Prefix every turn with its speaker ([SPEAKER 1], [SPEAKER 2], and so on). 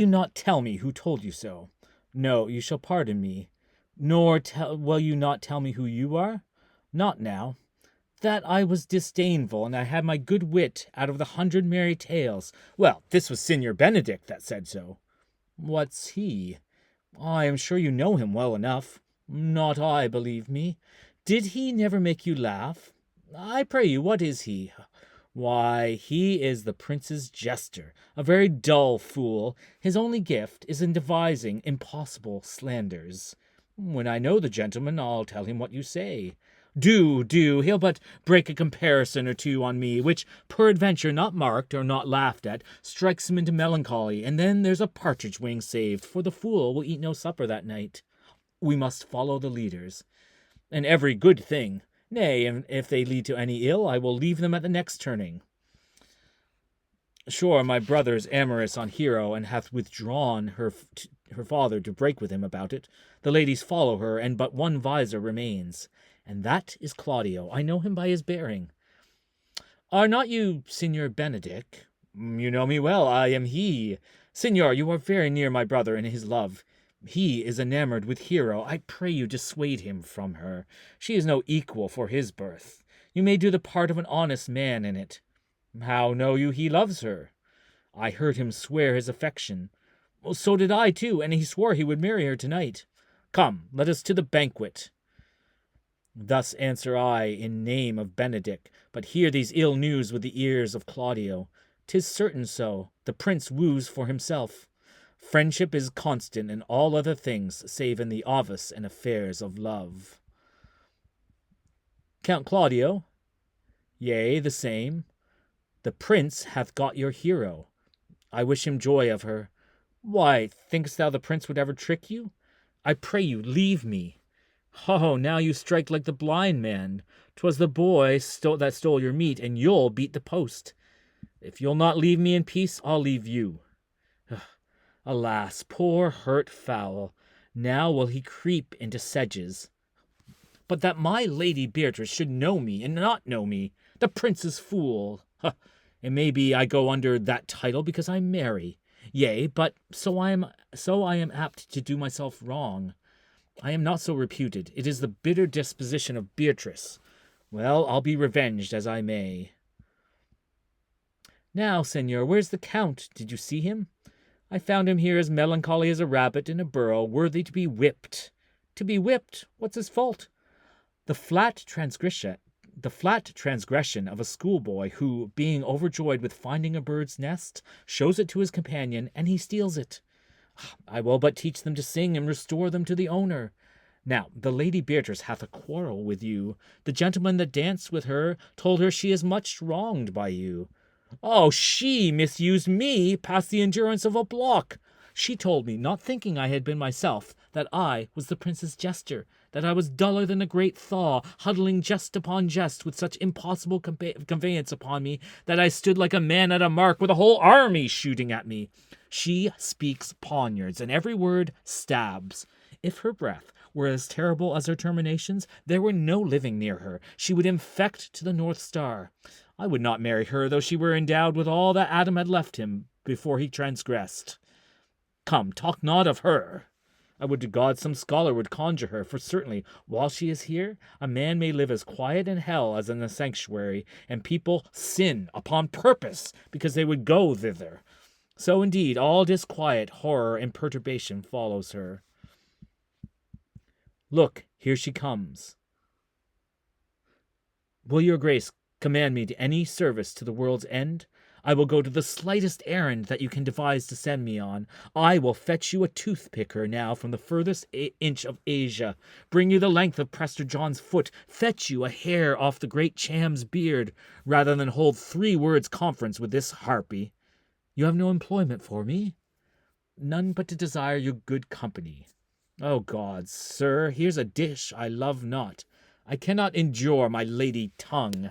[SPEAKER 1] You not tell me who told you so? No, you shall pardon me. Nor will you not tell me who you are? Not now. That I was disdainful, and I had my good wit out of the 100 merry tales. Well, this was Signor Benedict that said so. What's he? I am sure you know him well enough. Not I, believe me. Did he never make you laugh? I pray you, what is he? Why, he is the prince's jester, a very dull fool. His only gift is in devising impossible slanders. When I know the gentleman, I'll tell him what you say. Do, he'll but break a comparison or two on me, which, peradventure not marked or not laughed at, strikes him into melancholy, and then there's a partridge wing saved, for the fool will eat no supper that night. We must follow the leaders, and every good thing. Nay, and if they lead to any ill, I will leave them at the next turning. Sure, my brother is amorous on Hero, and hath withdrawn her father to break with him about it. The ladies follow her, and but one visor remains, and that is Claudio. I know him by his bearing. Are not you Signor Benedick? You know me well, I am he. Signor, you are very near my brother in his love. He is enamored with Hero. I pray you dissuade him from her. She is no equal for his birth. You may do the part of an honest man in it. How know you he loves her? I heard him swear his affection. Well, so did I, too, and he swore he would marry her tonight. Come, let us to the banquet. Thus answer I in name of Benedick, but hear these ill news with the ears of Claudio. 'Tis certain so, the prince woos for himself. Friendship is constant in all other things, save in the office and affairs of love. Count Claudio? Yea, the same. The prince hath got your Hero. I wish him joy of her. Why, think'st thou the prince would ever trick you? I pray you, leave me. Oh, now you strike like the blind man. 'Twas the boy that stole your meat, and you'll beat the post. If you'll not leave me in peace, I'll leave you. Alas, poor hurt fowl, now will he creep into sedges. But that my Lady Beatrice should know me and not know me, the prince's fool. It may be I go under that title because I marry. Yea, but so I am apt to do myself wrong. I am not so reputed. It is the bitter disposition of Beatrice. Well, I'll be revenged as I may. Now, senor, where's the count? Did you see him? I found him here as melancholy as a rabbit in a burrow, worthy to be whipped. To be whipped? What's his fault? The flat transgression of a schoolboy who, being overjoyed with finding a bird's nest, shows it to his companion, and he steals it. I will but teach them to sing and restore them to the owner. Now, the Lady Beatrice hath a quarrel with you. The gentleman that danced with her told her she is much wronged by you. Oh, she misused me past the endurance of a block. She told me, not thinking I had been myself, that I was the prince's jester, that I was duller than a great thaw, huddling jest upon jest with such impossible conveyance upon me, that I stood like a man at a mark with a whole army shooting at me. She speaks poniards, and every word stabs. If her breath were as terrible as her terminations, there were no living near her. She would infect to the North Star. I would not marry her, though she were endowed with all that Adam had left him before he transgressed. Come, talk not of her. I would to God some scholar would conjure her, for certainly, while she is here, a man may live as quiet in hell as in a sanctuary, and people sin upon purpose, because they would go thither. So indeed, all disquiet, horror, and perturbation follows her. Look, here she comes. Will your grace command me to any service to the world's end? I will go to the slightest errand that you can devise to send me on. I will fetch you a toothpicker now from the furthest inch of Asia, bring you the length of Prester John's foot, fetch you a hair off the great Cham's beard, rather than hold 3 words' conference with this harpy. You have no employment for me? None but to desire your good company. O God, sir, here's a dish I love not. I cannot endure my lady tongue.